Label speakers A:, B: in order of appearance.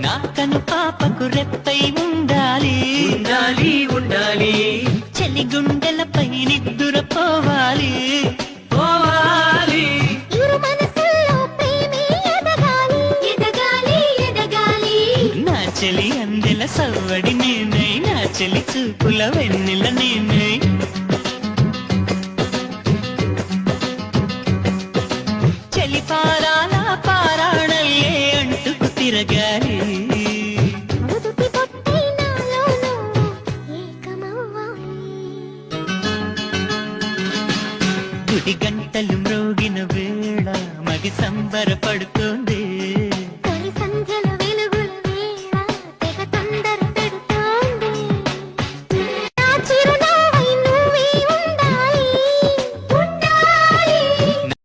A: నా కను పాపకు రెప్పై ఉండాలి ఉండాలి ఉండాలి చలి గుండెలపై నిద్దురపోవాలి పోవాలి
B: ఇరు మనసుల్లో ప్రేమే ఎదగాలి ఎదగాలి ఎదగాలి
A: నా చలి అందెల సవ్వడి నేనై నా చలి చూపుల వెన్నెల నేనై చలి పారాల పారాణల్లే అంటుకు తిరగాలి
B: ముదుటి పొట్టై నాలోనూ ఏకమవ్వాలి
A: గుడి గంటలు మ్రోగిన వేళ మగి సంబరపడుతూ